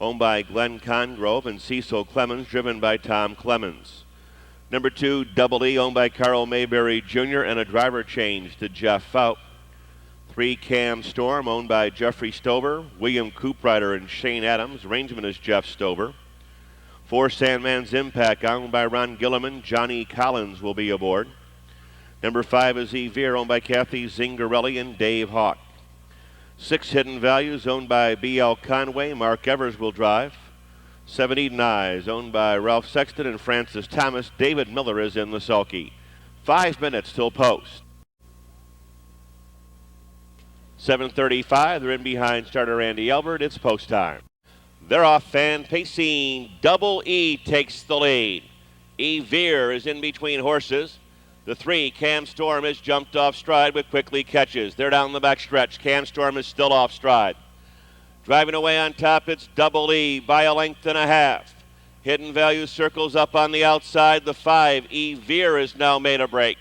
owned by Glenn Congrove and Cecil Clemens, driven by Tom Clemens. Number 2, Double E, owned by Carl Mayberry Jr. and a driver change to Jeff Fout. 3, Cam Storm, owned by Jeffrey Stover, William Cooprider, and Shane Adams. Arrangement is Jeff Stover. 4, Sandman's Impact, owned by Ron Gilliman. Johnny Collins will be aboard. Number 5 is Evere, owned by Kathy Zingarelli and Dave Hawk. 6, Hidden Values, owned by B.L. Conway. Mark Evers will drive. 7, Eden Eyes, owned by Ralph Sexton and Francis Thomas. David Miller is in the sulky. 5 minutes till post. 7:35, they're in behind starter Andy Albert. It's post time. They're off and pacing. Double E takes the lead. Evere is in between horses. The 3, Cam Storm, has jumped off stride but quickly catches. They're down the back stretch. Cam Storm is still off stride. Driving away on top, it's Double E by a length and a half. Hidden Value circles up on the outside. The 5, Evere, is now made a break.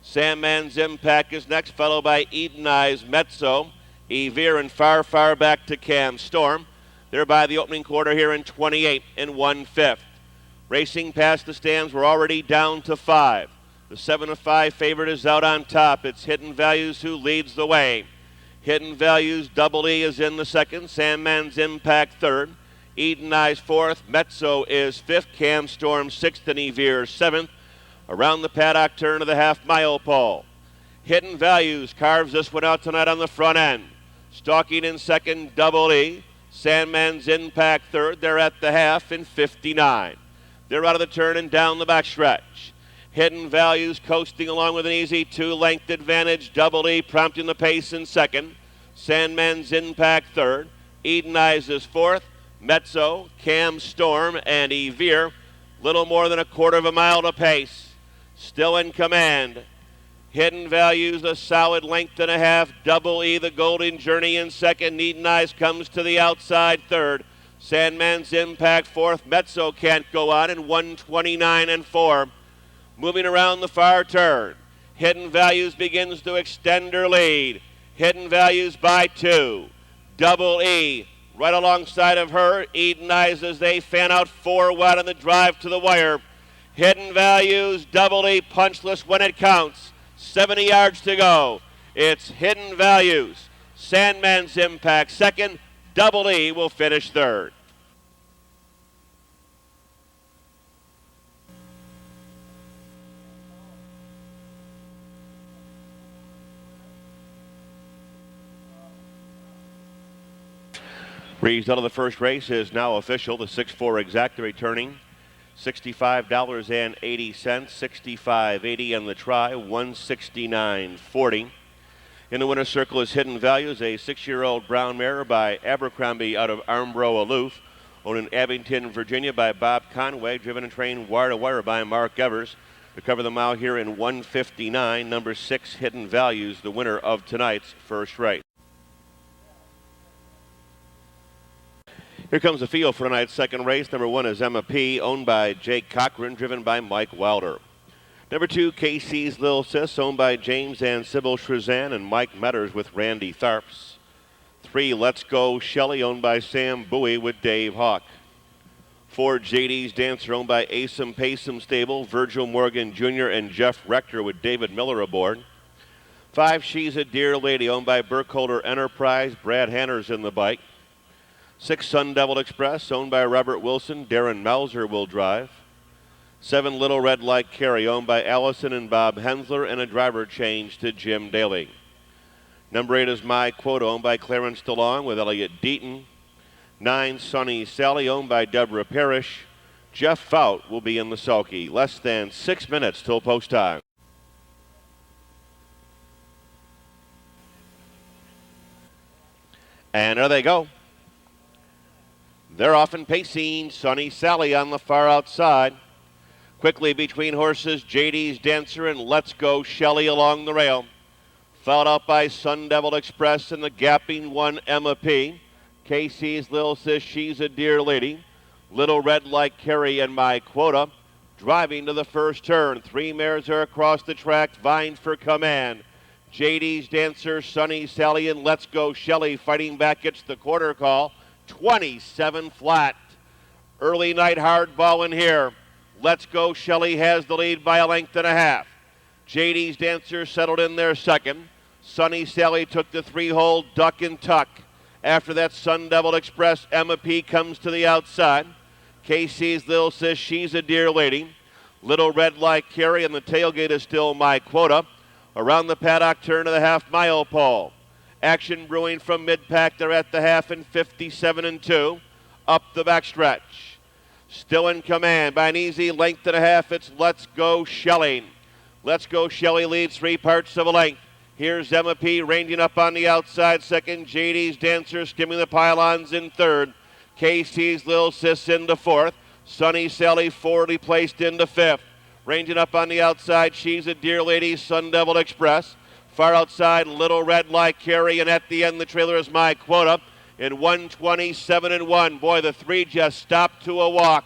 Sandman's Impact is next, followed by Eden Eyes Mezzo. Evere and far, far back to Cam Storm. They're by the opening quarter here in 28 1/5. Racing past the stands, we're already down to 5. The 7-5 favorite is out on top. It's Hidden Values who leads the way. Hidden Values, Double E is in the second. Sandman's Impact third. Eden Eyes fourth. Mezzo is fifth. Cam Storm sixth and Evere seventh. Around the paddock turn of the half-mile pole. Hidden Values carves this one out tonight on the front end. Stalking in second, Double E. Sandman's Impact third. They're at the half in 59. They're out of the turn and down the backstretch. Hidden Values coasting along with an easy 2-length advantage. Double E prompting the pace in second. Sandman's Impact third. Eden Eyes is fourth. Mezzo, Cam Storm, and Evere. Little more than a quarter of a mile to pace. Still in command. Hidden Values a solid length and a half. Double E, the Golden Journey, in second. Eden Eyes comes to the outside third. Sandman's Impact fourth. Mezzo can't go on in 1:29 4. Moving around the far turn. Hidden Values begins to extend her lead. Hidden Values by 2. Double E right alongside of her. Eden Eyes as they fan out 4 wide on the drive to the wire. Hidden Values, Double E punchless when it counts. 70 yards to go. It's Hidden Values. Sandman's Impact second. Double E will finish third. Result of the first race is now official. The 6-4 exacta returning $65.80, $65.80 on the try, $169.40. In the winner's circle is Hidden Values, a 6-year-old brown mare by Abercrombie out of Armbro Aloof, owned in Abington, Virginia by Bob Conway, driven and trained wire to wire by Mark Evers. To cover the mile here in 1:59, number 6, Hidden Values, the winner of tonight's first race. Here comes the field for tonight's second race. Number 1 is Emma P., owned by Jake Cochran, driven by Mike Wilder. Number 2, Casey's Lil Sis, owned by James and Sybil Shrezan and Mike Metters with Randy Tharps. 3, Let's Go Shelley, owned by Sam Bowie with Dave Hawk. 4, JD's Dancer, owned by Asim Pasim Stable, Virgil Morgan Jr. and Jeff Rector with David Miller aboard. 5, She's a Dear Lady, owned by Burkholder Enterprise, Brad Hanners in the bike. 6, Sun Devil Express, owned by Robert Wilson. Darren Mauser will drive. 7, Little Red Like Carrie, owned by Allison and Bob Hensler, and a driver change to Jim Daly. Number 8 is My Quota, owned by Clarence DeLong with Elliott Deaton. 9, Sunny Sally, owned by Deborah Parrish. Jeff Fout will be in the sulky. Less than 6 minutes till post time. And there they go. They're off and pacing. Sunny Sally on the far outside. Quickly between horses, JD's Dancer and Let's Go Shelley along the rail. Followed out by Sun Devil Express and the gapping one, Emma P. Casey's Lil Sis, She's a Dear Lady. Little Red Like Carrie and My Quota. Driving to the first turn. 3 mares are across the track, vying for command. JD's Dancer, Sunny Sally, and Let's Go Shelley fighting back. It's the quarter call. 27 flat. Early night hard ball in here. Let's Go Shelley has the lead by a length and a half. JD's Dancer settled in there second. Sunny Sally took the 3-hole duck and tuck. After that, Sun Devil Express, Emma P. comes to the outside. Casey's Lil says she's a dear lady. Little Red Like Carrie, and the tailgate is still My Quota. Around the paddock, turn to the half-mile pole. Action brewing from mid-pack. They're at the half in 57-2. Up the backstretch. Still in command by an easy length and a half. It's Let's Go Shelley. Let's Go Shelley leads 3 parts of a length. Here's Emma P. ranging up on the outside second. JD's Dancer skimming the pylons in third. KC's Lil Sis into fourth. Sunny Sally forwardly placed into fifth. Ranging up on the outside, she's a dear lady, Sun Devil Express. Far outside, Little Red Like Carrie, and at the end, the trailer is My Quota. In 127-1, boy, the 3 just stopped to a walk.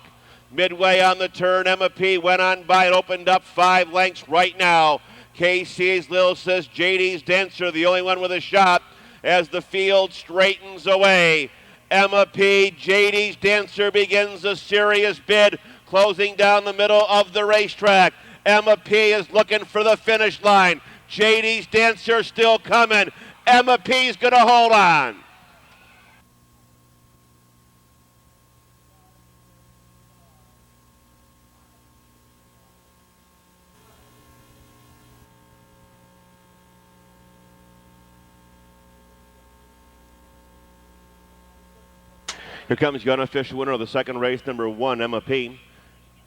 Midway on the turn, Emma P. went on by and opened up 5 lengths right now. KC's Lil says JD's Dancer, the only one with a shot, as the field straightens away. Emma P. JD's Dancer begins a serious bid, closing down the middle of the racetrack. Emma P. is looking for the finish line. JD's Dancer still coming. Emma P.'s going to hold on. Here comes the unofficial winner of the second race, number 1, Emma P.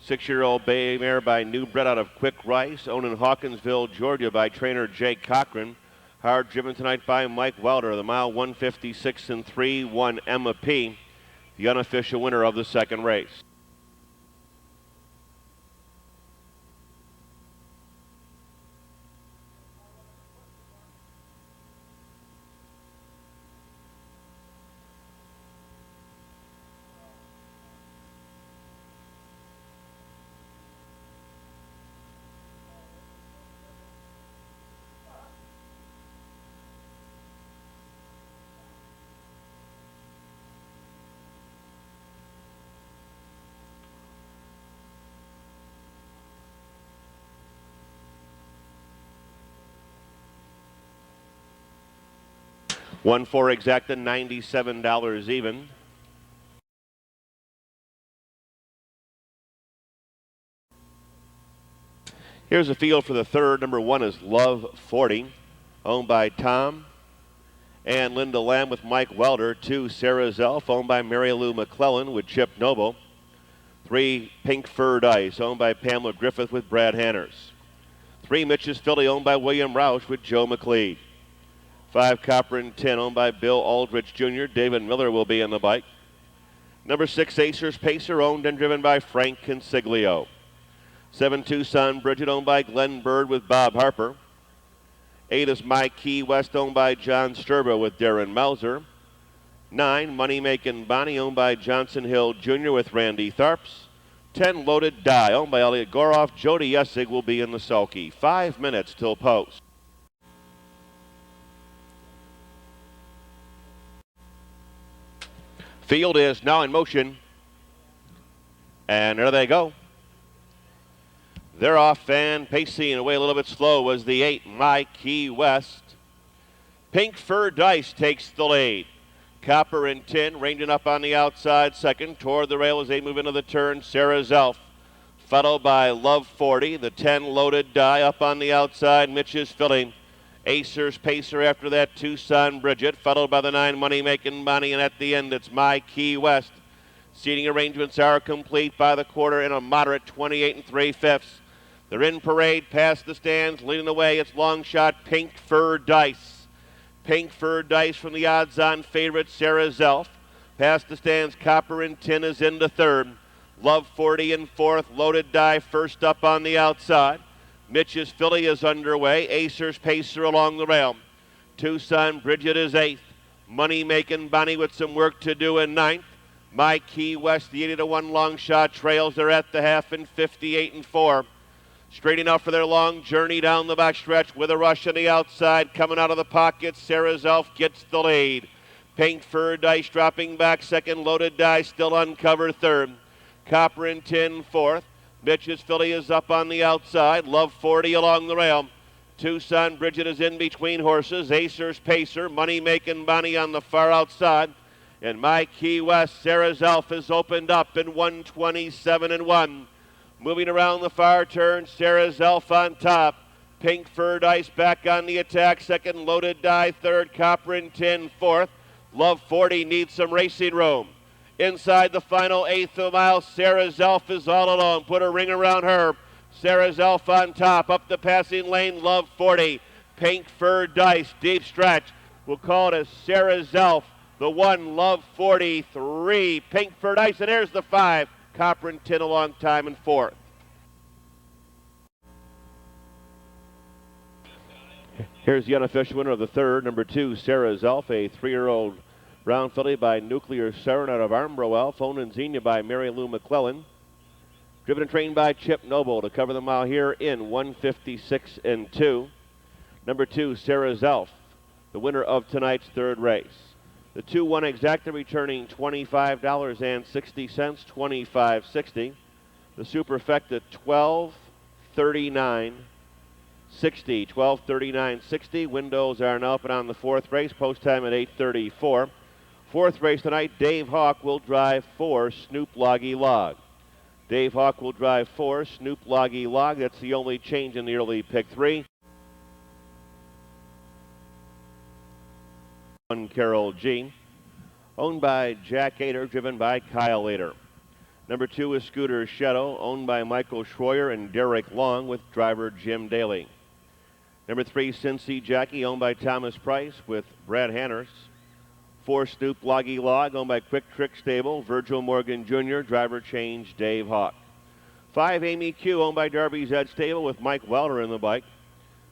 6-year-old bay mare by New Bred out of Quick Rice, owned in Hawkinsville, Georgia by trainer Jake Cochran. Hard driven tonight by Mike Wilder. The mile 156-3, 1 Emma P., the unofficial winner of the second race. One for exacta, $97 even. Here's a field for the third. Number 1 is Love 40, owned by Tom and Linda Lamb with Mike Welder. 2, Sarah Zelf, owned by Mary Lou McClellan with Chip Noble. 3, Pink Fur Dice, owned by Pamela Griffith with Brad Hanners. 3, Mitch's Philly, owned by William Roush with Joe McLeod. 5, Copper and Tin, owned by Bill Aldrich Jr. David Miller will be in the bike. Number 6, Acer's Pacer, owned and driven by Frank Consiglio. 7, Tucson Bridget, owned by Glenn Bird with Bob Harper. 8 is My Key West, owned by John Sturba with Darren Mauser. 9, Money Makin' Bonnie, owned by Johnson Hill Jr. with Randy Tharps. 10, Loaded Die, owned by Elliot Goroff. Jody Essig will be in the sulky. 5 minutes till post. Field is now in motion. And there they go. They're off, and pacing away a little bit slow was the 8, My Key West. Pink Fur Dice takes the lead. Copper and Tin ranging up on the outside second. Toward the rail as they move into the turn, Sarah Zelf. Followed by Love 40, the 10, Loaded Die up on the outside. Mitch is filling. Acer's Pacer after that, Tucson Bridget, followed by the 9, Money Makin' Bonnie, and at the end it's My Key West. Seating arrangements are complete by the quarter in a moderate 28 3/5. They're in parade past the stands, leading the way. It's long shot Pink Fur Dice. Pink Fur Dice from the odds-on favorite Sarah Zelf. Past the stands, Copper and Tin is into third. Love 40 in fourth. Loaded Die first up on the outside. Mitch's Philly is underway. Acer's Pacer along the rail. Tucson Bridget is eighth. Money Makin' Bonnie with some work to do in ninth. My Key West, the 80-1 long shot trails. They're at the half in 58-4. Straightening out for their long journey down the backstretch with a rush on the outside. Coming out of the pocket, Sarah Zelf gets the lead. Paint Fur Dice dropping back second. Loaded Die still uncovered third. Copper and Tin fourth. Mitch's Filly is up on the outside. Love 40 along the rail. Tucson Bridget is in between horses. Acer's Pacer. Money Making Bonnie on the far outside. And My Key West, Sarah's Elf has opened up in 127-1. Moving around the far turn, Sarah's Elf on top. Pink Fur Dice back on the attack. Second, Loaded Die third. Copper and Tin fourth. Love 40 needs some racing room. Inside the final eighth of a mile, Sarah's Elf is all alone. Put a ring around her. Sarah's Elf on top. Up the passing lane, Love 40. Pink Fur Dice, deep stretch. We'll call it a Sarah's Elf. The one, Love 43. Pink Fur Dice, and there's the 5. Copper and Tin a long time in fourth. Here's the unofficial winner of the third, number 2, Sarah's Elf, a 3-year-old brown filly by Nuclear Siren out of Armbro Elf, owned in Xenia by Mary Lou McClellan. Driven and trained by Chip Noble to cover the mile here in 156-2. Number 2, Sarah's Elf, the winner of tonight's third race. The 2-1 exacta returning $25.60, $25.60. The superfecta $12.39.60, $12.39.60. Windows are now open on the fourth race. Post time at 8:34. Fourth race tonight, Dave Hawk will drive 4, Snoop Loggy Log. Dave Hawk will drive 4, Snoop Loggy Log. That's the only change in the early pick 3. One Carol G, owned by Jack Ader, driven by Kyle Ader. Number 2 is Scooter Shadow, owned by Michael Schroyer and Derek Long, with driver Jim Daly. Number 3, Cincy Jackie, owned by Thomas Price, with Brad Hanners. 4, Snoop Loggy Log, owned by Quick Trick Stable, Virgil Morgan Jr., driver change Dave Hawk. 5, Amy Q, owned by Darby's Ed Stable, with Mike Welder in the bike.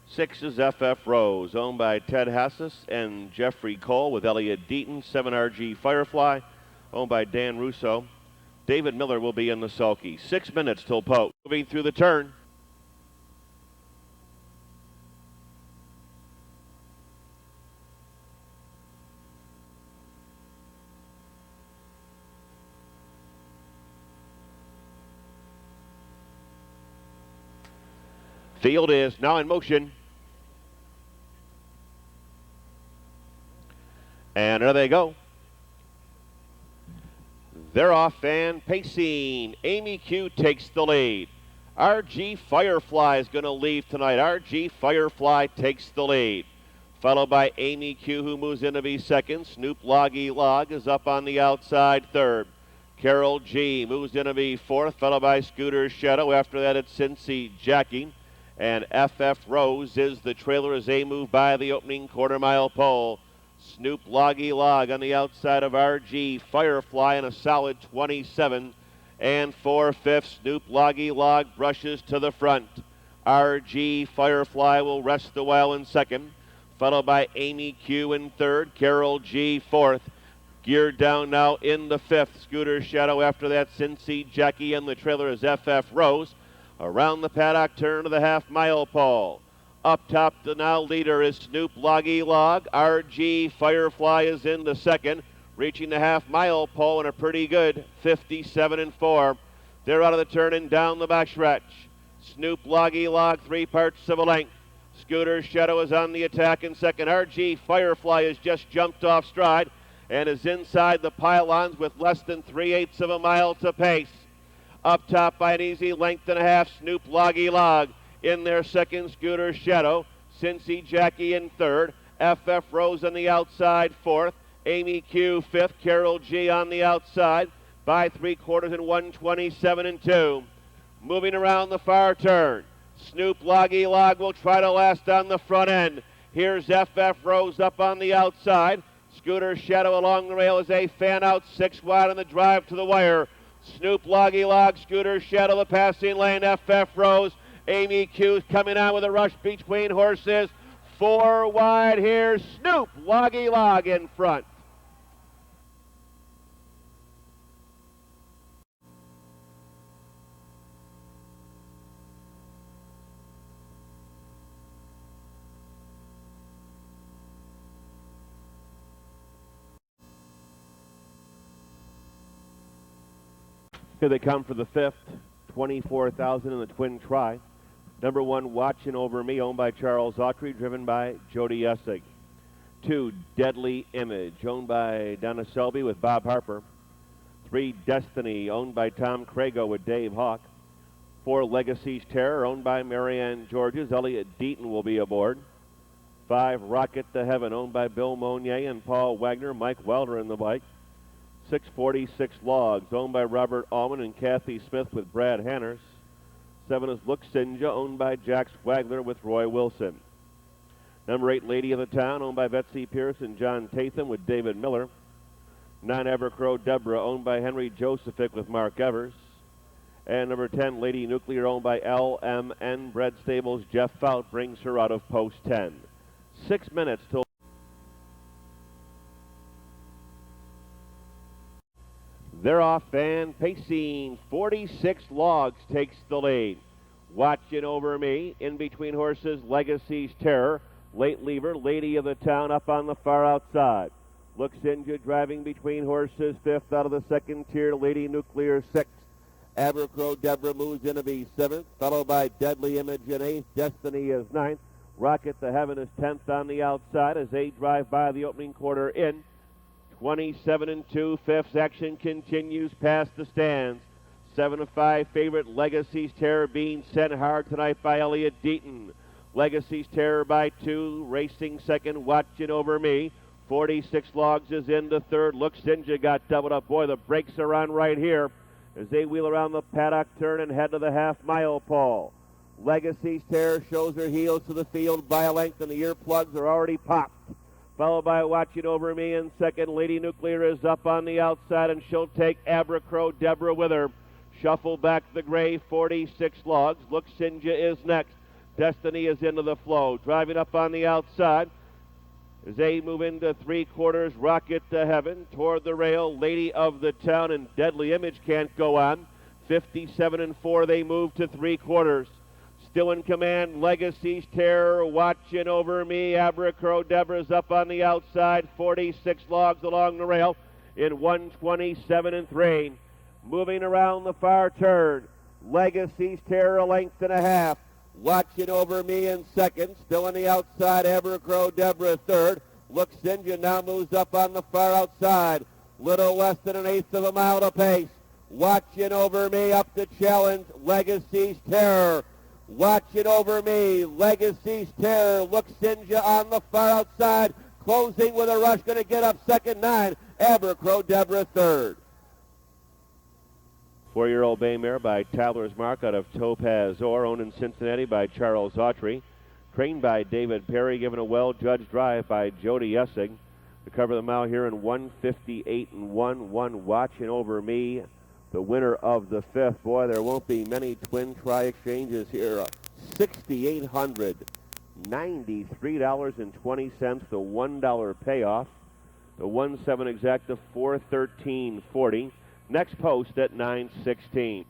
6 is FF Rose, owned by Ted Hassis and Jeffrey Cole, with Elliot Deaton. 7, RG Firefly, owned by Dan Russo. David Miller will be in the sulky. 6 minutes till post. Moving through the turn. Field is now in motion. And there they go. They're off and pacing. Amy Q takes the lead. RG Firefly is going to leave tonight. RG Firefly takes the lead. Followed by Amy Q, who moves in to be second. Snoop Loggy Log is up on the outside third. Carol G moves in to be fourth, followed by Scooter Shadow. After that, it's Cincy Jackie. And FF Rose is the trailer as they move by the opening quarter-mile pole. Snoop Loggy Log on the outside of RG Firefly in a solid 27 4/5. Snoop Loggy Log brushes to the front. RG Firefly will rest a while in second, followed by Amy Q in third. Carol G fourth. Geared down now in the fifth. Scooter Shadow. After that, Cincy Jackie, and the trailer is FF Rose. Around the paddock, turn to the half-mile pole. Up top, the now leader is Snoop Loggy Log. RG Firefly is in the second, reaching the half-mile pole in a pretty good 57-4. They're out of the turn and down the backstretch. Snoop Loggy Log, 3 parts of a length. Scooter Shadow is on the attack in second. RG Firefly has just jumped off stride and is inside the pylons with less than 3/8 of a mile to pace. Up top by an easy length and a half, Snoop Loggy Log. In their second, Scooter Shadow. Cincy Jackie in third. FF Rose on the outside fourth. Amy Q fifth. Carol G on the outside by 3/4 in 127-2. Moving around the far turn. Snoop Loggy Log will try to last on the front end. Here's FF Rose up on the outside. Scooter Shadow along the rail as they fan out 6 wide on the drive to the wire. Snoop Loggy Log, Scooter Shadow, the passing lane, FF Rose. Amy Q's coming on with a rush between horses. 4 wide here, Snoop Loggy Log in front. Here they come for the fifth, 24,000 in the twin try. Number 1, Watchin' Over Me, owned by Charles Autry, driven by Jody Essig. 2, Deadly Image, owned by Donna Selby with Bob Harper. 3, Destiny, owned by Tom Crago with Dave Hawk. 4, Legacy's Terror, owned by Marianne Georges. Elliot Deaton will be aboard. 5, Rocket to Heaven, owned by Bill Monier and Paul Wagner. Mike Welder in the bike. 646 Logs, owned by Robert Allman and Kathy Smith with Brad Hanners. 7 is Luxinja, owned by Jax Wagler with Roy Wilson. Number 8, Lady of the Town, owned by Betsy Pierce and John Tatham with David Miller. 9, Evercrow Deborah, owned by Henry Josephic with Mark Evers. And number 10, Lady Nuclear, owned by LMN Bread Stables. Jeff Fout brings her out of post 10. 6 minutes till. They're off and pacing. 46 Logs takes the lead. Watchin' Over Me, in between horses, Legacy's Terror. Late Lever, Lady of the Town up on the far outside. Luxinja driving between horses, 5th out of the second tier. Lady Nuclear 6th. Abercrow Deborah moves in to be 7th, followed by Deadly Image in 8th. Destiny is 9th. Rocket to Heaven is 10th on the outside as they drive by the opening quarter in. 27 and 2, 5th action continues past the stands. 7-5 favorite Legacy's Terror being sent hard tonight by Elliot Deaton. Legacy's Terror by 2, racing second, Watchin' Over Me. 46 Logs is into third. Luxinja got doubled up. Boy, the brakes are on right here as they wheel around the paddock turn and head to the half-mile pole. Legacy's Terror shows her heels to the field by a length, and the earplugs are already popped. Followed by Watchin' Over Me in second. Lady Nuclear is up on the outside, and she'll take Abercrow Deborah with her. Shuffle back the gray, 46 Logs. Luxinja is next. Destiny is into the flow. Driving up on the outside as they move into three quarters. Rocket to Heaven toward the rail. Lady of the Town and Deadly Image can't go on. 57 and 4, they move to three quarters. Still in command, Legacy's Terror, Watchin' Over Me. Abercrow Deborah's up on the outside. 46 Logs along the rail in 127 and 3. Moving around the far turn, Legacy's Terror a length and a half. Watchin' Over Me in second. Still on the outside, Abercrow Deborah third. Luxinja now moves up on the far outside. Little less than an eighth of a mile to pace. Watchin' Over Me up to challenge Legacy's Terror. Watchin' Over Me, Legacy's Terror. Luxinja on the far outside. Closing with a rush, going to get up second, 9. Abercrow Deborah third. 4-year-old bay mare by Tyler's Mark out of Topaz Ore, owned in Cincinnati by Charles Autry. Trained by David Perry, given a well-judged drive by Jody Essig. To cover the mile here in 158 and 1. Watchin' Over Me, the winner of the fifth. Boy, there won't be many twin try exchanges here. $6,893.20, the $1 payoff. The 1-7 exacta, $413.40. Next post at 9:16.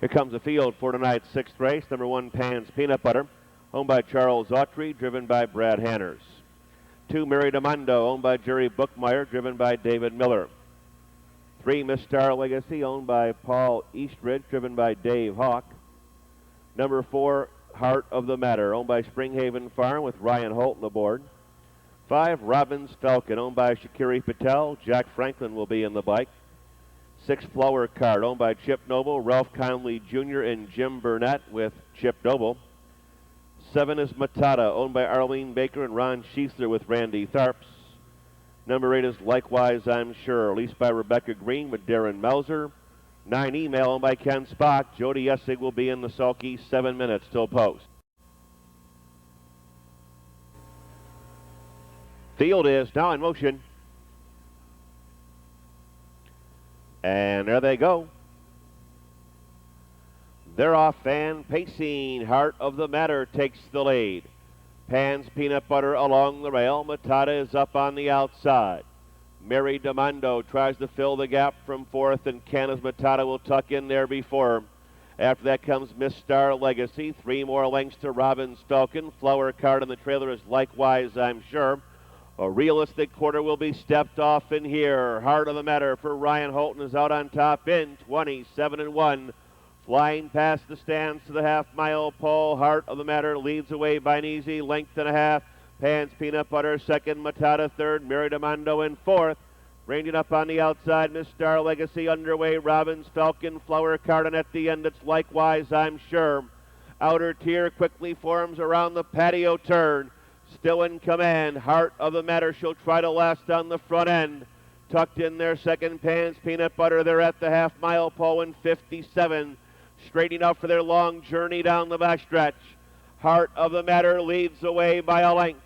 Here comes the field for tonight's sixth race. Number 1, Pan's Peanut Butter, owned by Charles Autry, driven by Brad Hanners. 2, Mary Demondo, owned by Jerry Bookmeyer, driven by David Miller. 3, Miss Star Legacy, owned by Paul Eastridge, driven by Dave Hawk. Number 4, Heart of the Matter, owned by Springhaven Farm with Ryan Holton aboard. 5, Robbins Falcon, owned by Shakiri Patel. Jack Franklin will be in the bike. 6, Flower Card, owned by Chip Noble, Ralph Conley Jr. and Jim Burnett with Chip Noble. 7 is Matata, owned by Arlene Baker and Ron Schiesler with Randy Tharps. Number 8 is Likewise I'm Sure, leased by Rebecca Green with Darren Melzer. 9, Email, owned by Ken Spock. Jody Essig will be in the sulky. 7 minutes till post. Field is now in motion. And there they go. They're off and pacing. Heart of the Matter takes the lead. Pan's Peanut Butter along the rail. Matata is up on the outside. Mary Demondo tries to fill the gap from fourth, and Canis Matata will tuck in there before him. After that comes Miss Star Legacy. 3 more lengths to Robin's Falcon. Flower Card in the trailer is likewise, I'm sure. A realistic quarter will be stepped off in here. Heart of the Matter for Ryan Holton is out on top in 27-1. Flying past the stands to the half-mile pole. Heart of the Matter leads away by an easy length and a half. Pan's Peanut Butter second. Matata third. Mary Demando in fourth. Ranging up on the outside, Miss Star Legacy underway. Robin's Falcon, Flower Card, and at the end it's likewise, I'm sure. Outer tier quickly forms around the patio turn. Still in command. Heart of the Matter, she'll try to last on the front end. Tucked in there, second Pan's Peanut Butter. They're at the half-mile pole in 57. Straightening out for their long journey down the backstretch. Heart of the Matter leads the way by a length.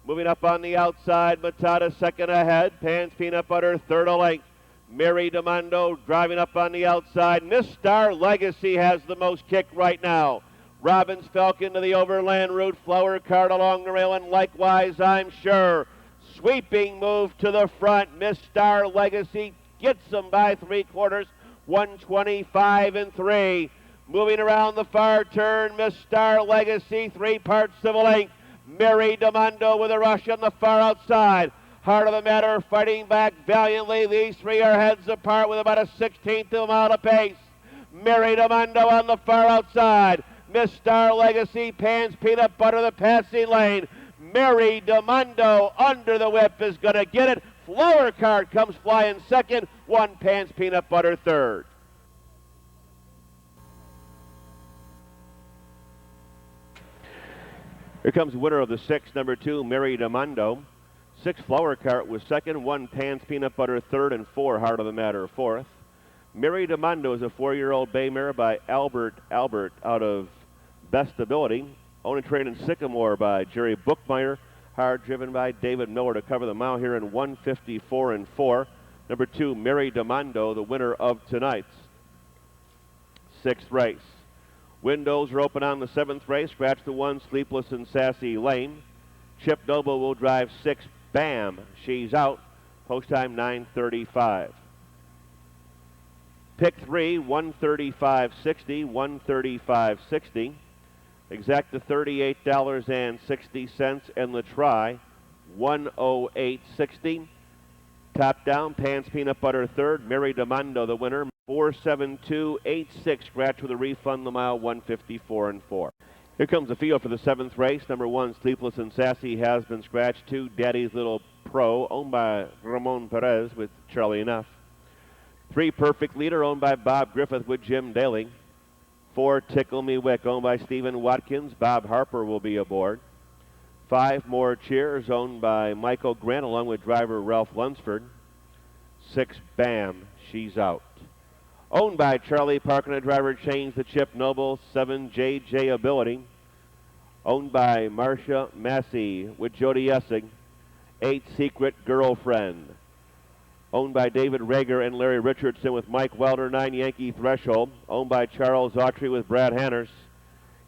Moving up on the outside, Matata second ahead. Pan's Peanut Butter third a length. Mary Demando driving up on the outside. Miss Star Legacy has the most kick right now. Robin's Falcon to the overland route. Flower Card along the rail, and likewise, I'm sure. Sweeping move to the front. Miss Star Legacy gets them by 3/4. 125-3. Moving around the far turn, Miss Star Legacy, 3 parts of a length. Mary Demando with a rush on the far outside. Heart of the Matter fighting back valiantly. These 3 are heads apart with about a 1/16 of a mile apace. Mary Demando on the far outside. Miss Star Legacy, Pan's Peanut Butter, the passing lane. Mary Demando under the whip is going to get it. Flower Card comes flying second. 1 Pan's Peanut Butter third. Here comes winner of the 6, number 2, Mary Demando. 6 Flower Cart was second, 1 Pan's Peanut Butter third, and 4 Heart of the Matter fourth. Mary Demando is a 4-year-old bay mare by Albert out of Best Ability. Owned and trained in Sycamore by Jerry Bookmeyer. Hard driven by David Miller to cover the mile here in 154-4. Number 2, Mary Demando, the winner of tonight's 6th race. Windows are open on the 7th race. Scratch the 1, Sleepless and Sassy Lane. Chip Noble will drive 6, Bam, she's out. Post time 9:35. Pick 3, 135.60, 135.60. Exacta $38.60, and the try 108.60. Top down, Pan's Peanut Butter third. Mary Demando the winner. 472.86. Scratch with a refund, the mile 154-4. Here comes the field for the 7th race. Number 1, Sleepless and Sassy has been scratched. 2, Daddy's Little Pro, owned by Ramon Perez with Charlie Enough. 3, Perfect Leader, owned by Bob Griffith with Jim Daly. 4, Tickle Me Wick, owned by Stephen Watkins. Bob Harper will be aboard. 5, More Cheers, owned by Michael Grant, along with driver Ralph Lunsford. 6, Bam, she's out. Owned by Charlie Parker and driver Change the Chip Noble. 7, JJ Ability, owned by Marcia Massey with Jody Essig. 8, Secret Girlfriend, owned by David Rager and Larry Richardson with Mike Welder. 9, Yankee Threshold, owned by Charles Autry with Brad Hanners.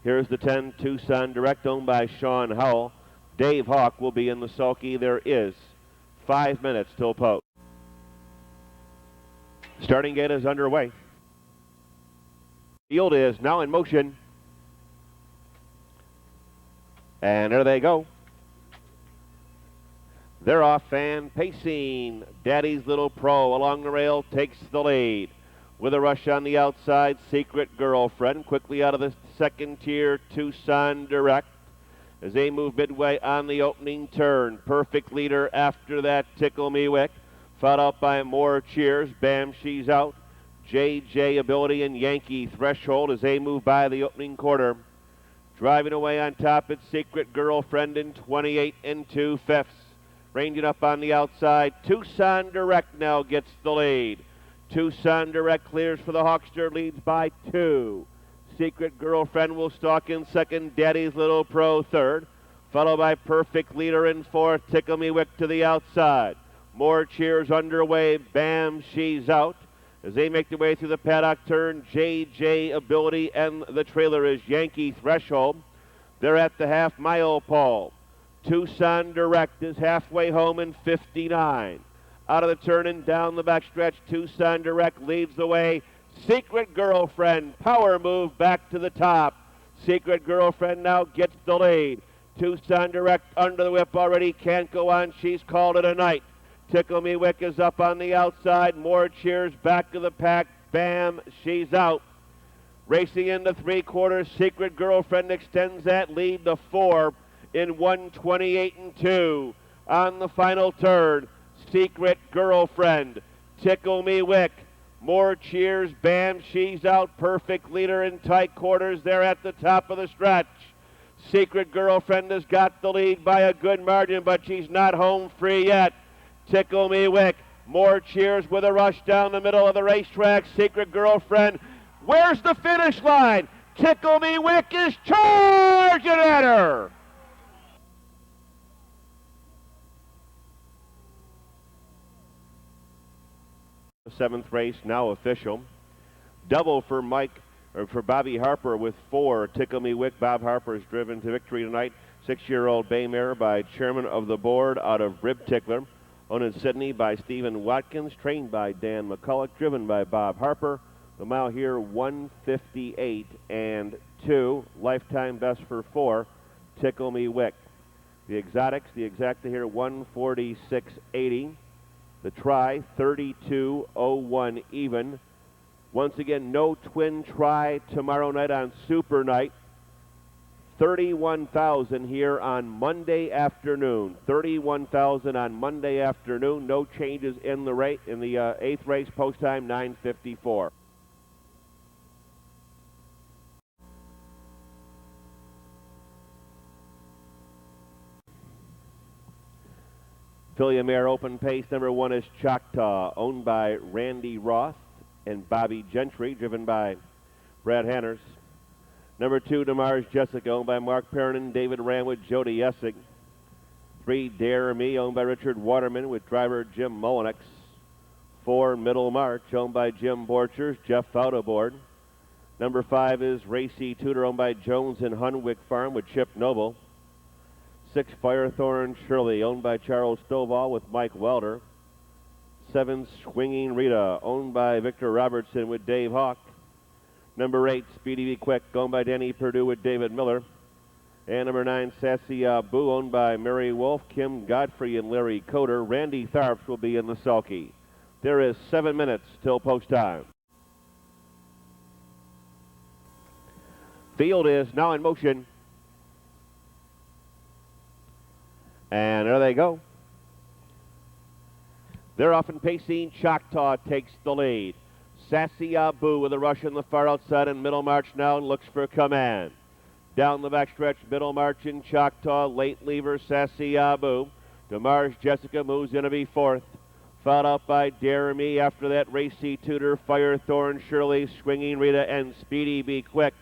Here's the 10, Tucson Direct, owned by Sean Howell. Dave Hawk will be in the sulky. There is 5 minutes till post. Starting gate is underway. Field is now in motion. And there they go. They're off and pacing. Daddy's Little Pro along the rail takes the lead. With a rush on the outside, Secret Girlfriend. Quickly out of the 2nd tier, Tucson Direct. As they move midway on the opening turn. Perfect Leader after that, Tickle Me Wick. Followed out by More Cheers. Bam, she's out. JJ Ability and Yankee Threshold as they move by the opening quarter. Driving away on top, it's Secret Girlfriend in 28 2/5. Ranging up on the outside, Tucson Direct now gets the lead. Tucson Direct clears for the Hawkster, leads by 2. Secret Girlfriend will stalk in second. Daddy's Little Pro third. Followed by Perfect Leader in 4th. Tickle Me Wick to the outside. More Cheers underway. Bam, she's out. As they make their way through the paddock turn, JJ Ability and the trailer is Yankee Threshold. They're at the half-mile pole. Tucson Direct is halfway home in 59. Out of the turn and down the backstretch, Tucson Direct leads the way. Secret Girlfriend, power move back to the top. Secret Girlfriend now gets the lead. Tucson Direct under the whip already, can't go on, she's called it a night. Tickle Me Wick is up on the outside, more cheers back of the pack, bam, she's out. Racing into 3/4, Secret Girlfriend extends that lead to 4 in 1:28 and 2. On the final turn, Secret Girlfriend, Tickle Me Wick, more cheers, bam, she's out. Perfect leader in tight quarters there at the top of the stretch. Secret Girlfriend has got the lead by a good margin, but she's not home free yet. Tickle Me Wick, more cheers with a rush down the middle of the racetrack. Secret Girlfriend, where's the finish line? Tickle Me Wick is charging at her. The 7th race now official. Double for Bobby Harper with 4. Tickle Me Wick. Bob Harper is driven to victory tonight. 6-year-old bay mare by chairman of the board out of Rib Tickler. Owned in Sydney by Stephen Watkins. Trained by Dan McCulloch. Driven by Bob Harper. The mile here 1:58 and 2. Lifetime best for 4. Tickle Me Wick. The exotics, the exacta here 146.80. The try 32.01 even. Once again, no twin try tomorrow night on Super Night. 31,000 here on Monday afternoon. 31,000 on Monday afternoon. No changes in the rate in the 8th race. Post time 9:54. Filly Mare Open Pace number 1 is Choctaw, owned by Randy Roth and Bobby Gentry, driven by Brad Hanners. Number 2, Damar's Jessica, owned by Mark Perrin, David Ramwood, Jody Essig. 3, Dare Me, owned by Richard Waterman with driver Jim Mullenix. 4, Middle March, owned by Jim Borchers, Jeff Fout aboard. Number 5 is Racy Tudor, owned by Jones and Hunwick Farm with Chip Noble. 6, Firethorn Shirley, owned by Charles Stovall with Mike Welder. 7, Swinging Rita, owned by Victor Robertson with Dave Hawk. Number 8, Speedy Be Quick, owned by Danny Perdue with David Miller. And number 9, Sassy Boo, owned by Mary Wolf, Kim Godfrey, and Larry Coder. Randy Tharps will be in the sulky. There is 7 minutes till post time. Field is now in motion. And there they go. They're off and pacing. Choctaw takes the lead. Sassy Abu with a rush on the far outside, and Middlemarch now looks for command. Down the backstretch, Middlemarch in Choctaw, late lever Sassy Abu. Damar's Jessica moves in to be 4th. Followed out by Dare Me. After that, Racy Tudor, Firethorn Shirley, Swinging Rita, and Speedy Be Quick.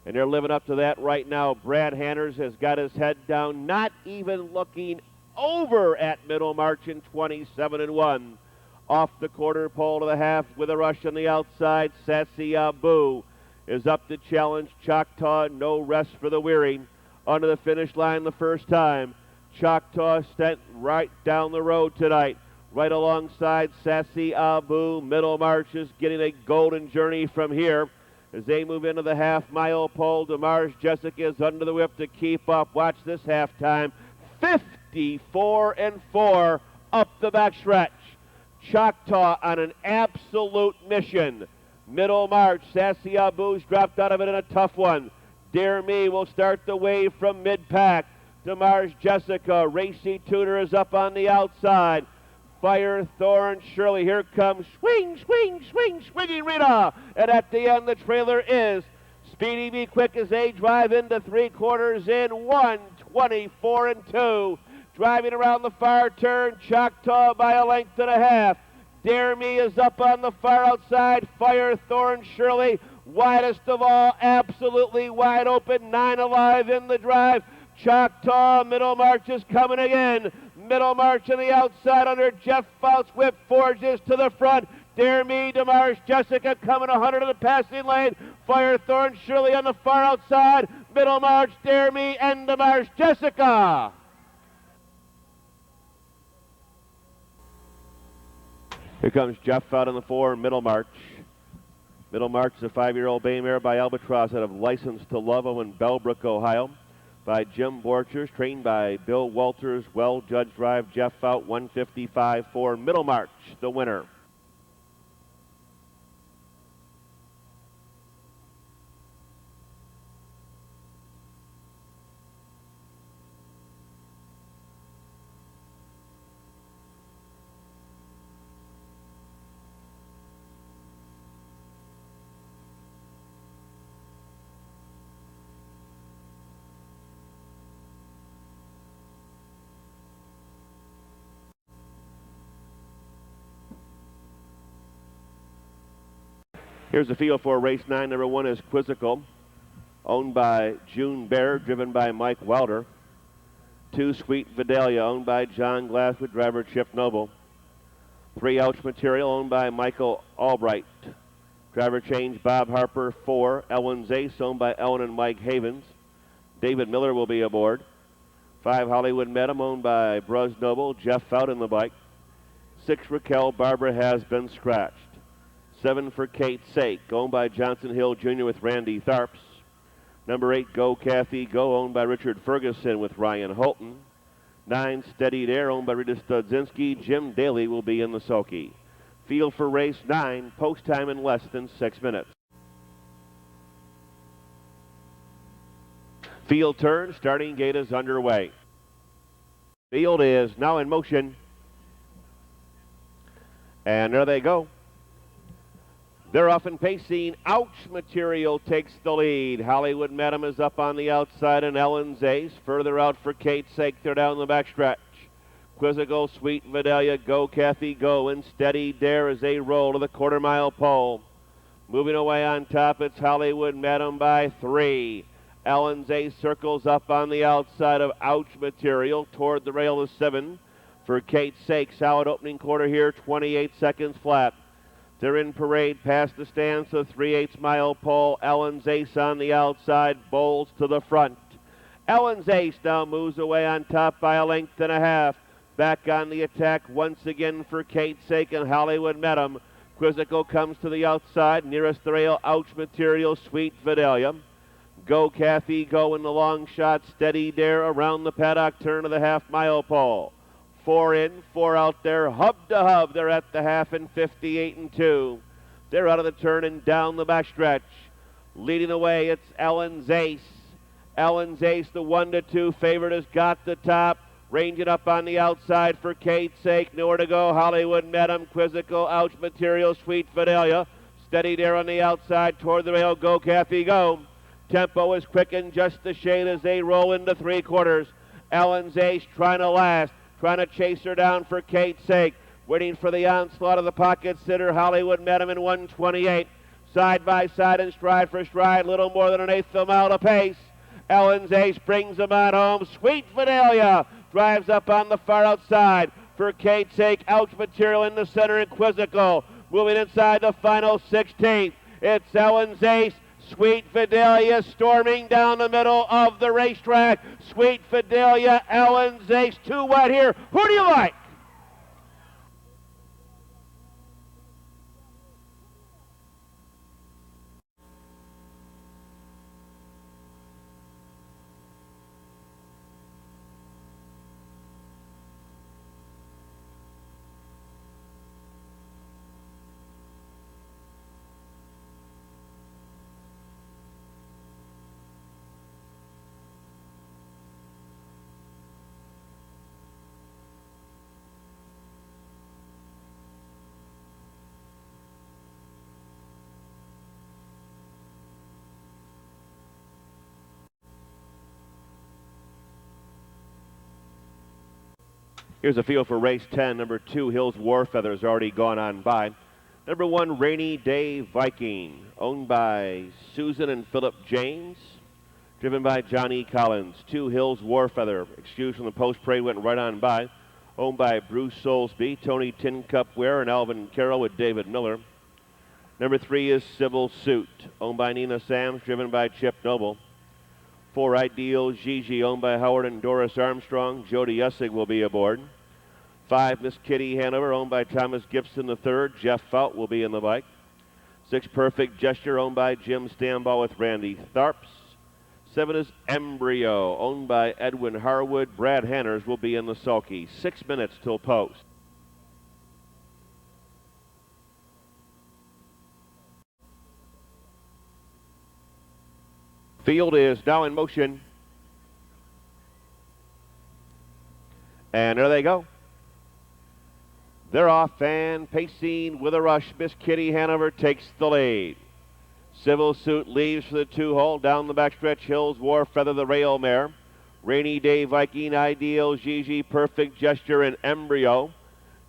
And they're living up to that right now. Brad Hanners has got his head down, not even looking over at Middlemarch in 27 and 1. Off the quarter pole to the half with a rush on the outside. Sassy Abu is up to challenge Choctaw. No rest for the weary. Under the finish line the first time. Choctaw sent right down the road tonight. Right alongside Sassy Abu. Middlemarch is getting a golden journey from here. As they move into the half-mile pole, Damar's Jessica is under the whip to keep up. Watch this halftime. 54 and 4 up the backstretch. Choctaw on an absolute mission. Middlemarch, Sassy Abu's dropped out of it in a tough one. Dare Me will start the wave from mid-pack. Damar's Jessica, Racy Tudor is up on the outside. Firethorn Shirley, here comes swing, swing, swing, Swinging Rita. And at the end, the trailer is Speedy Be Quick as they drive into 3/4 in 1:24 and 2. Driving around the far turn, Choctaw by a length and a half. Dare Me is up on the far outside. Firethorn Shirley, widest of all, absolutely wide open, 9 alive in the drive. Choctaw, Middlemarch is coming again. Middlemarch on the outside under Jeff Fout's whip, forges to the front. Dare Me, Damar's Jessica coming 100 in the passing lane. Firethorn Shirley on the far outside. Middlemarch, Dare Me, and Damar's Jessica. Here comes Jeff Fout on the 4, Middlemarch. Middlemarch is a 5-year-old bay mare by Albatross out of License to Love in Bellbrook, Ohio, by Jim Borchers, trained by Bill Walters. Well-judged drive, Jeff Fout, 155 for Middlemarch, the winner. Here's the field for race 9. Number 1 is Quizzical, owned by June Bear, driven by Mike Wilder. 2, Sweet Vidalia, owned by John Glass with driver Chip Noble. 3, Ouch Material, owned by Michael Albright. Driver change Bob Harper. 4, Ellen's Ace, owned by Ellen and Mike Havens. David Miller will be aboard. 5, Hollywood Medem, owned by Bruz Noble, Jeff Fout in the bike. 6, Raquel Barbara has been scratched. 7 for Kate's Sake, owned by Johnson Hill Jr. with Randy Tharps. Number 8, Go Kathy Go, owned by Richard Ferguson with Ryan Holton. 9, Steadied Air, owned by Rita Studzinski. Jim Daly will be in the sulky. Field for race 9, post time in less than 6 minutes. Field turn, starting gate is underway. Field is now in motion. And there they go. They're off and pacing. Ouch Material takes the lead. Hollywood Madam is up on the outside, and Ellen's Ace. Further out for Kate's Sake, they're down the backstretch. Quizzical, Sweet Vidalia, Go Kathy Go, and Steady Dare as they roll to the quarter-mile pole. Moving away on top, it's Hollywood Madam by 3. Ellen's Ace circles up on the outside of Ouch Material toward the rail of 7. For Kate's Sake, solid opening quarter here, 28 seconds flat. They're in parade past the stands, the 3/8 mile pole. Ellen's Ace on the outside, bowls to the front. Ellen's Ace now moves away on top by a length and a half. Back on the attack once again for Kate's Sake and Hollywood Madam. Quizzical comes to the outside, nearest the rail, Ouch Material, Sweet Vidalia. Go Kathy Go in the long shot, Steady Dare around the paddock turn of the half-mile pole. 4 in, 4 out there, hub to hub. They're at the half in 58-2. They're out of the turn and down the backstretch. Leading the way, it's Ellen's Ace. Ellen's Ace, the 1-2 favorite, has got the top. Ranging up on the outside for Kate's Sake. Nowhere to go, Hollywood Madam, Quizzical, Ouch Material, Sweet Vidalia. Steady Dare on the outside toward the rail, Go Kathy Go. Tempo is quickened just a shade as they roll into 3/4. Ellen's Ace trying to last. Trying to chase her down for Kate's Sake. Waiting for the onslaught of the pocket sitter, Hollywood Madam in 1:28. Side by side and stride for stride, little more than an eighth of a mile to pace. Ellen's Ace brings them on home. Sweet Vidalia drives up on the far outside for Kate's Sake. Ouch Material in the center and Quizzical. Moving inside the final 16th. It's Ellen's Ace. Sweet Vidalia storming down the middle of the racetrack. Sweet Vidalia, Ellen's Ace, 2 wide here. Who do you like? Here's a field for race 10. Number 2, Hills Warfeather, has already gone on by. Number 1, Rainy Day Viking, owned by Susan and Philip James, driven by Johnny Collins. 2, Hills Warfeather, excused from the post parade, went right on by, owned by Bruce Soulsby, Tony Tin Cup Ware, and Alvin Carroll with David Miller. Number 3 is Civil Suit, owned by Nina Sams, driven by Chip Noble. 4, Ideal Gigi, owned by Howard and Doris Armstrong. Jody Ussig will be aboard. 5, Miss Kitty Hanover, owned by Thomas Gibson III. Jeff Fout will be in the bike. 6, Perfect Gesture, owned by Jim Stambaugh with Randy Tharps. 7 is Embryo, owned by Edwin Harwood. Brad Hanners will be in the sulky. 6 minutes till post. Field is now in motion. And there they go. They're off and pacing with a rush. Miss Kitty Hanover takes the lead. Civil Suit leaves for the 2-hole. Down the backstretch, Hills War Feather, the rail mare. Rainy Day Viking, Ideal, Gigi, Perfect Gesture, and Embryo.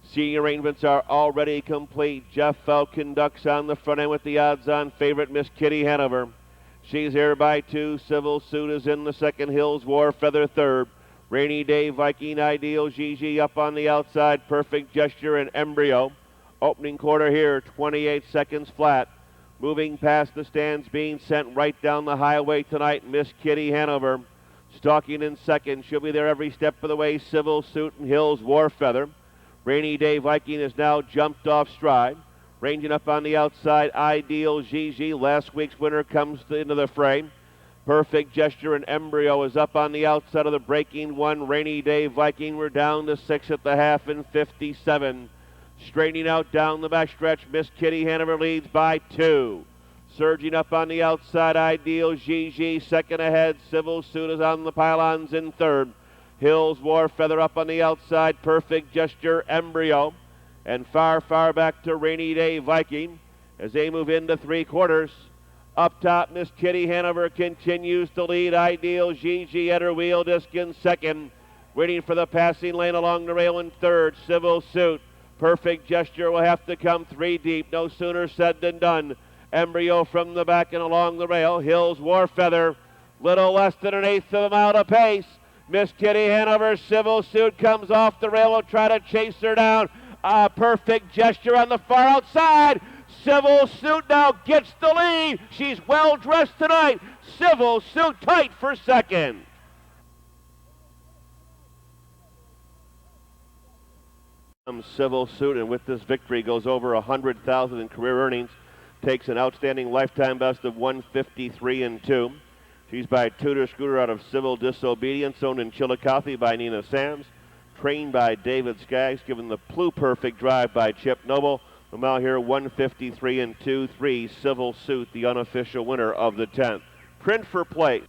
Seating arrangements are already complete. Jeff Felt conducts on the front end with the odds-on favorite, Miss Kitty Hanover. She's here by 2. Civil Suit is in the second. Hills War Feather third. Rainy Day Viking, Ideal, Gigi up on the outside. Perfect Gesture and Embryo. Opening quarter here, 28 seconds flat. Moving past the stands, being sent right down the highway tonight, Miss Kitty Hanover. Stalking in second, she'll be there every step of the way. Civil Suit and Hills War Feather. Rainy Day Viking has now jumped off stride. Ranging up on the outside, Ideal, Gigi. Last week's winner comes into the fray. Perfect Gesture and Embryo is up on the outside of the breaking one. Rainy Day Viking, we're down to 6 at the half and 57. Straightening out down the backstretch, Miss Kitty Hanover leads by 2. Surging up on the outside, Ideal, Gigi. Second ahead, Civil Suit is on the pylons in third. Hills War Feather up on the outside, Perfect Gesture, Embryo. And far, far back to Rainy Day Viking as they move into 3/4. Up top, Miss Kitty Hanover continues to lead. Ideal, Gigi at her wheel disc in second. Waiting for the passing lane along the rail in third. Civil Suit. Perfect Gesture will have to come 3 deep. No sooner said than done. Embryo from the back and along the rail. Hills War Feather. Little less than an eighth of a mile to pace. Miss Kitty Hanover, Civil Suit comes off the rail. Will try to chase her down. Perfect Gesture on the far outside. Civil Suit now gets the lead. She's well dressed tonight. Civil Suit tight for second. Civil Suit, and with this victory goes over $100,000 in career earnings. Takes an outstanding lifetime best of 153-2. She's by Tudor Scooter out of Civil Disobedience, owned in Chillicothe by Nina Sams. Trained by David Skaggs, given the Perfect drive by Chip Noble. The mile here, 153-2, 3, Civil Suit, the unofficial winner of the 10th. Print for place.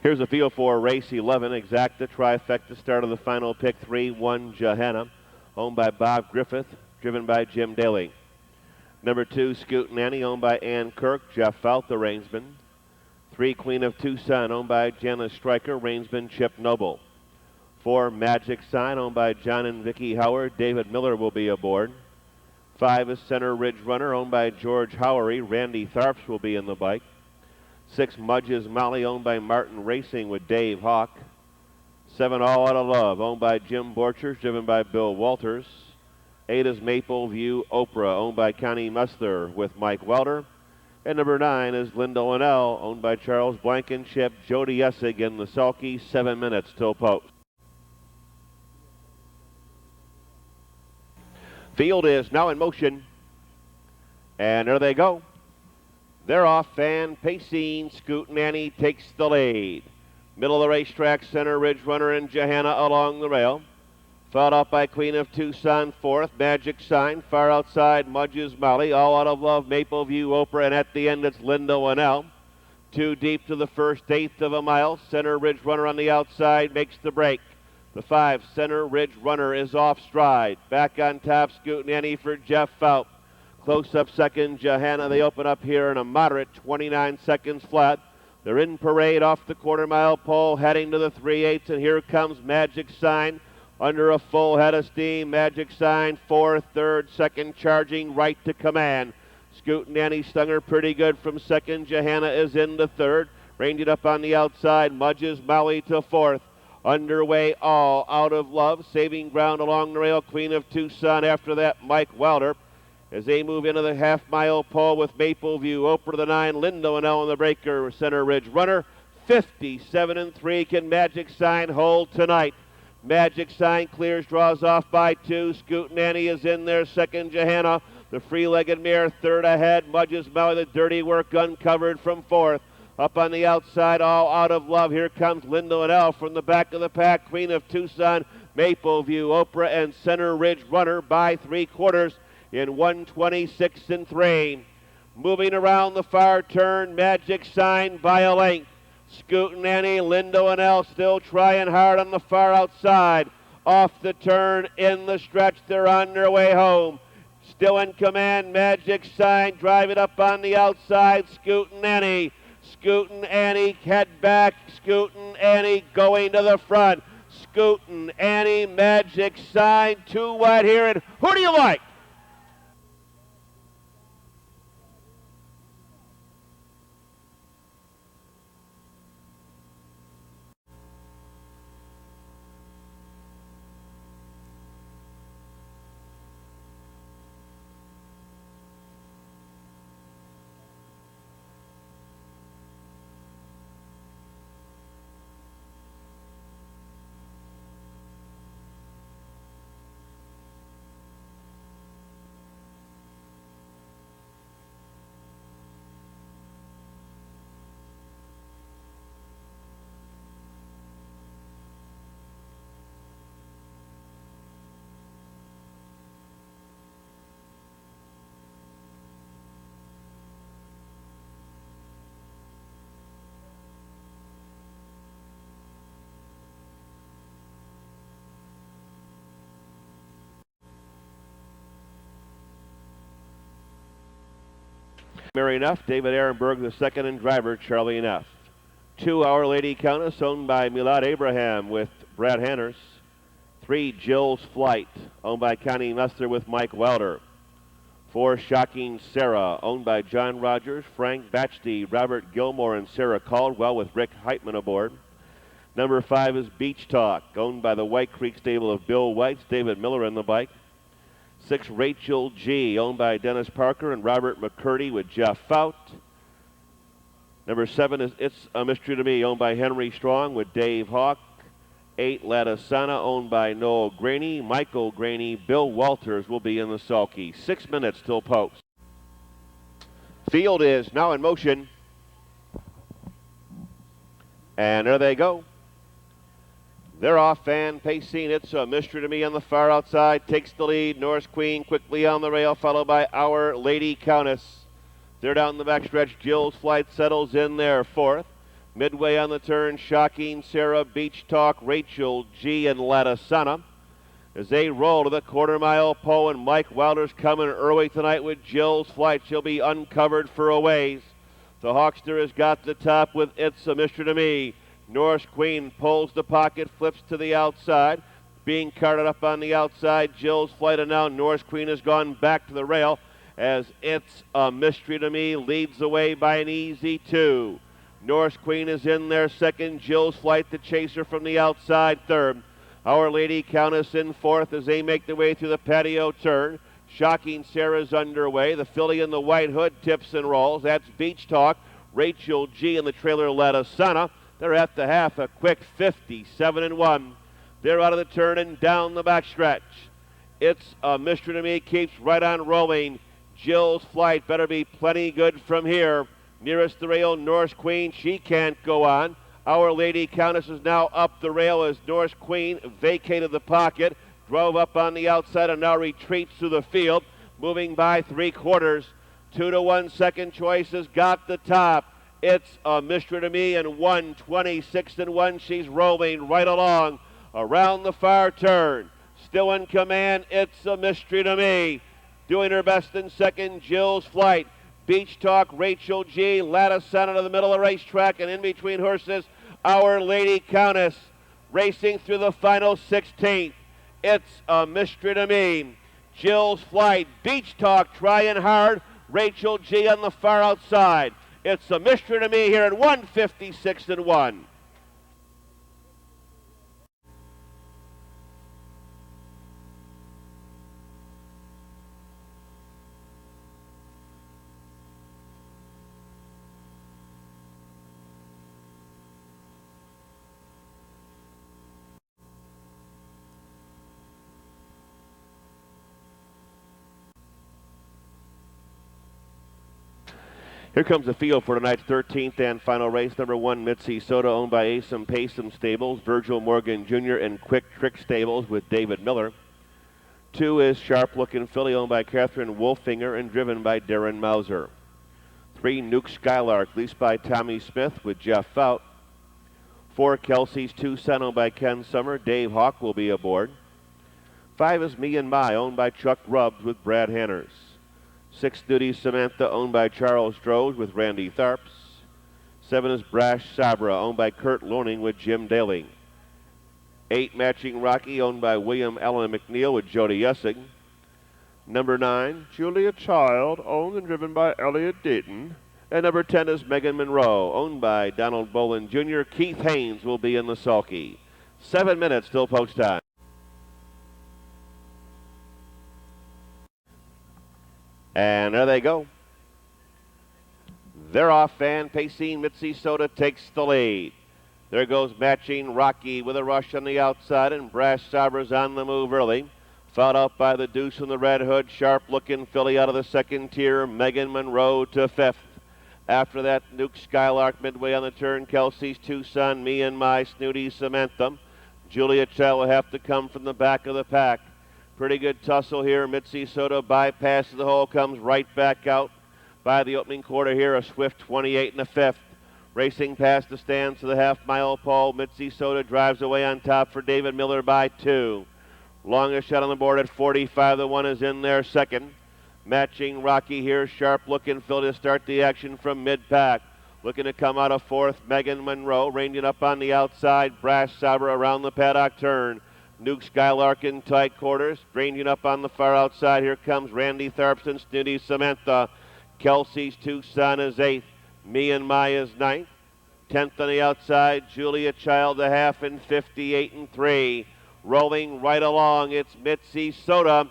Here's a field for race 11, Exacta Trifecta, start of the final pick, 3-1 Johanna, owned by Bob Griffith, driven by Jim Daly. Number 2, Scoot Nanny, owned by Ann Kirk, Jeff Felt, the reinsman. 3, Queen of Tucson, owned by Janice Stryker, reinsman Chip Noble. 4, Magic Sign, owned by John and Vicki Howard, David Miller will be aboard. 5 is Center Ridge Runner, owned by George Howery, Randy Tharps will be in the bike. 6, Mudge's Molly, owned by Martin Racing with Dave Hawk. 7, All Out of Love, owned by Jim Borchers, driven by Bill Walters. 8 is Maple View Oprah, owned by Connie Messler with Mike Welder. And number 9 is Linda Linnell, owned by Charles Blankenship, Jody Essig in the sulky, 7 minutes till post. Field is now in motion. And there they go. They're off and pacing. Scoot Nanny takes the lead. Middle of the racetrack, Center Ridge Runner and Johanna along the rail. Followed up by Queen of Tucson, 4th, Magic Sign. Far outside, Mudge's Molly. All Out of Love, Maple View Oprah. And at the end, it's Linda Linnell. 2 deep to the first eighth of a mile. Center Ridge Runner on the outside makes the break. The 5, Center Ridge Runner is off stride. Back on top, Scoot Nanny for Jeff Felt. Close up second, Johanna. They open up here in a moderate 29 seconds flat. They're in parade off the quarter-mile pole, heading to the 3/8, and here comes Magic Sign under a full head of steam. Magic Sign, fourth, third, second, charging right to command. Scootin' Annie stung her pretty good from second. Johanna is into third. Reined it up on the outside. Mudge's Maui to fourth. Underway, all out of love. Saving ground along the rail. Queen of Tucson. After that, Mike Welder. As they move into the half-mile pole with Maple View. Oprah the 9, Lindo and L in the breaker. Center Ridge runner. 57-3. Can Magic Sign hold tonight? Magic Sign clears, draws off by 2. Scootin' Annie is in there. Second, Johanna. The free-legged mare, third ahead. Mudge's Maui, the dirty work, uncovered from fourth. Up on the outside, all out of love. Here comes Lindo and L from the back of the pack. Queen of Tucson, Maple View, Oprah, and Center Ridge runner by 3/4 in 126-3. Moving around the far turn, Magic Sign by a length. Scootin' Annie, Lindo and L still trying hard on the far outside. Off the turn, in the stretch, they're on their way home. Still in command, Magic Sign, drive it up on the outside, Scootin' Annie. Scootin' Annie, head back, Scootin' Annie going to the front. Scootin' Annie, Magic Sign, 2 wide here, and who do you like? Mary Neff, David Ehrenberg, the second, and driver Charlie Neff. 2, Our Lady Countess, owned by Milad Abraham with Brad Hanners. 3, Jill's Flight, owned by Connie Mester with Mike Welder. 4, Shocking Sarah, owned by John Rogers, Frank Batchty, Robert Gilmore, and Sarah Caldwell with Rick Heitman aboard. Number 5 is Beach Talk, owned by the White Creek stable of Bill Whites, David Miller in the bike. 6, Rachel G., owned by Dennis Parker and Robert McCurdy with Jeff Fout. Number 7 is It's a Mystery to Me, owned by Henry Strong with Dave Hawk. 8, Ladasana, owned by Noel Graney, Michael Graney, Bill Walters will be in the sulky. 6 minutes till post. Field is now in motion. And there they go. They're off, and pacing. It's a Mystery to Me on the far outside. Takes the lead. Norse Queen quickly on the rail, followed by Our Lady Countess. They're down the backstretch. Jill's Flight settles in there, fourth. Midway on the turn, Shocking Sarah, Beach Talk, Rachel G., and Ladasana. As they roll to the quarter-mile pole, and Mike Wilder's coming early tonight with Jill's Flight. She'll be uncovered for a ways. The Hawkster has got the top with It's a Mystery to Me. Norse Queen pulls the pocket, flips to the outside. Being carted up on the outside, Jill's Flight, and now Norse Queen has gone back to the rail as It's a Mystery to Me leads the way by an easy 2. Norse Queen is in there second. Jill's Flight, the chaser from the outside, third. Our Lady Countess in fourth as they make their way through the patio turn. Shocking Sarah's underway. The filly in the white hood tips and rolls. That's Beach Talk. Rachel G. and the trailer Ladasana. They're at the half, a quick 57-1. They're out of the turn and down the backstretch. It's a Mystery to Me keeps right on rolling. Jill's Flight better be plenty good from here. Nearest the rail, Norse Queen, she can't go on. Our Lady Countess is now up the rail as Norse Queen vacated the pocket, drove up on the outside, and now retreats through the field, moving by 3/4. 2-1 second choice has got the top. It's a Mystery to Me, and 126-1. She's rolling right along around the far turn. Still in command, It's a Mystery to Me. Doing her best in second, Jill's Flight. Beach Talk, Rachel G. Lattice out of the middle of the racetrack, and in between horses, Our Lady Countess racing through the final 16th. It's a mystery to me. Jill's Flight, Beach Talk trying hard, Rachel G on the far outside. It's a mystery to me here at 156-1. Here comes the field for tonight's 13th and final race. Number 1, Mitzi Soda, owned by Asum Paysum Stables, Virgil Morgan Jr. and Quick Trick Stables with David Miller. 2 is Sharp Looking Filly, owned by Catherine Wolfinger and driven by Darren Mauser. 3, Nuke Skylark, leased by Tommy Smith with Jeff Fout. 4, Kelsey's Tucson, owned by Ken Summer. Dave Hawk will be aboard. 5 is Me and My, owned by Chuck Rubbs with Brad Hanners. 6, Nudie Samantha, owned by Charles Droge with Randy Tharps. 7 is Brash Sabra, owned by Kurt Loaning with Jim Daly. 8, Matching Rocky, owned by William Allen McNeil with Jody Essing. Number 9, Julia Child, owned and driven by Elliot Deaton. And number 10 is Megan Monroe, owned by Donald Boland Jr. Keith Haynes will be in the sulky. 7 minutes till post time. And there they go. They're off. Fan pacing. Mitzi Soda takes the lead. There goes Matching Rocky with a rush on the outside, and Brash Sabra's on the move early. Followed out by the Deuce and the Red Hood. Sharp Looking Filly out of the second tier. Megan Monroe to 5th. After that, Nuke Skylark midway on the turn. Kelsey's Tucson, Me and My, Snooty Samantha. Julia Child will have to come from the back of the pack. Pretty good tussle here. Mitzi Soda bypasses the hole, comes right back out by the opening quarter here. A swift 28 and a 5th. Racing past the stands to the half-mile pole. Mitzi Soda drives away on top for David Miller by 2. Longest shot on the board at 45. The 1 is in there second. Matching Rocky here. Sharp Looking Phil to start the action from mid-pack. Looking to come out of 4th, Megan Monroe. Ranging up on the outside. Brash Sabra around the paddock turn. Nuke Skylark in tight quarters. Ranging up on the far outside. Here comes Randy Tharps and Snooty Samantha. Kelsey's Tucson is 8th. Me and My is 9th. 10th on the outside. Julia Child the half and 58 and 3. Rolling right along. It's Mitzi Soda.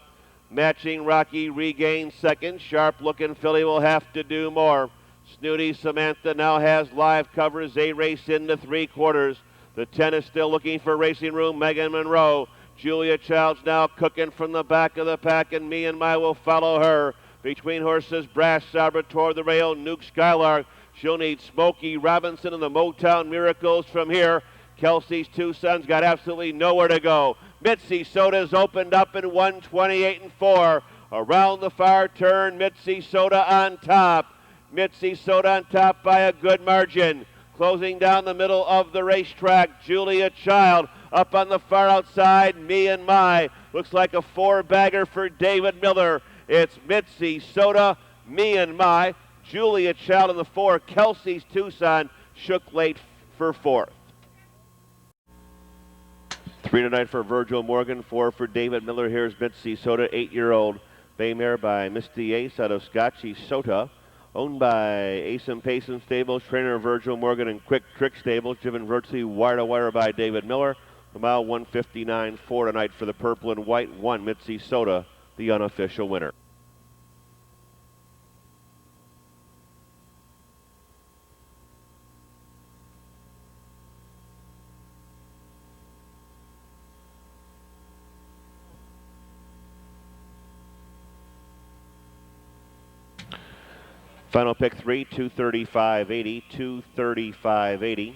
Matching Rocky regains second. Sharp Looking Filly will have to do more. Snooty Samantha now has live covers. They race into 3/4. The 10 is still looking for racing room. Megan Monroe. Julia Child's now cooking from the back of the pack, and Me and My will follow her. Between horses, Brash Sabra toward the rail. Nuke Skylark. She'll need Smokey Robinson and the Motown Miracles from here. Kelsey's Tucson's got absolutely nowhere to go. Mitzi Soda's opened up in 128 and 4. Around the far turn, Mitzi Soda on top. Mitzi Soda on top by a good margin. Closing down the middle of the racetrack, Julia Child up on the far outside. Me and My looks like a 4-bagger for David Miller. It's Mitzi Soda, Me and My, Julia Child in the 4. Kelsey's Tucson shook late for 4th. 3 tonight for Virgil Morgan, 4 for David Miller. Here's Mitzi Soda, 8-year-old bay mare by Misty Ace out of Scotchy Sota. Owned by Asum Paysum Stables, trainer Virgil Morgan, and Quick Trick Stables, driven virtually wire-to-wire by David Miller. The mile 159.4 tonight for the purple and white. 1, Mitzi Soda, the unofficial winner. Final pick 3, 235.80, 235.80.